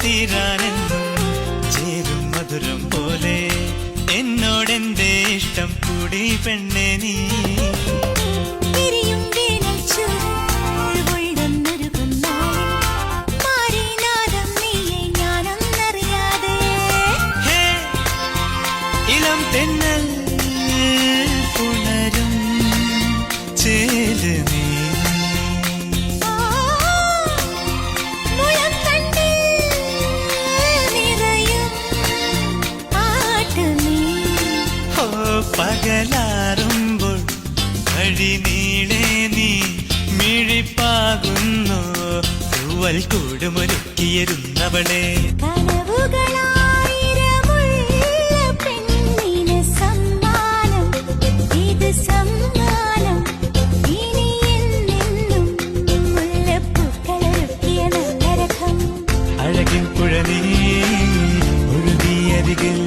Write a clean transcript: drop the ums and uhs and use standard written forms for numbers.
തീരാനെന്നും ചേരും മധുരം പോലെ എന്നോടെന്റെ ഇഷ്ടം കൂടി പെണ്ണെ നീ. ഇളം തെന്നൽ പുണരും ചേല് നീ. പകലാറുമ്പോൾ വഴി നീളെ നീ മിഴിപ്പാകുന്നു തൂവൽ കൂടുമൊരുക്കിയിരുന്നവളെ. അഴകിൻ പുഴ നീ ഒഴുകിയരികിൽ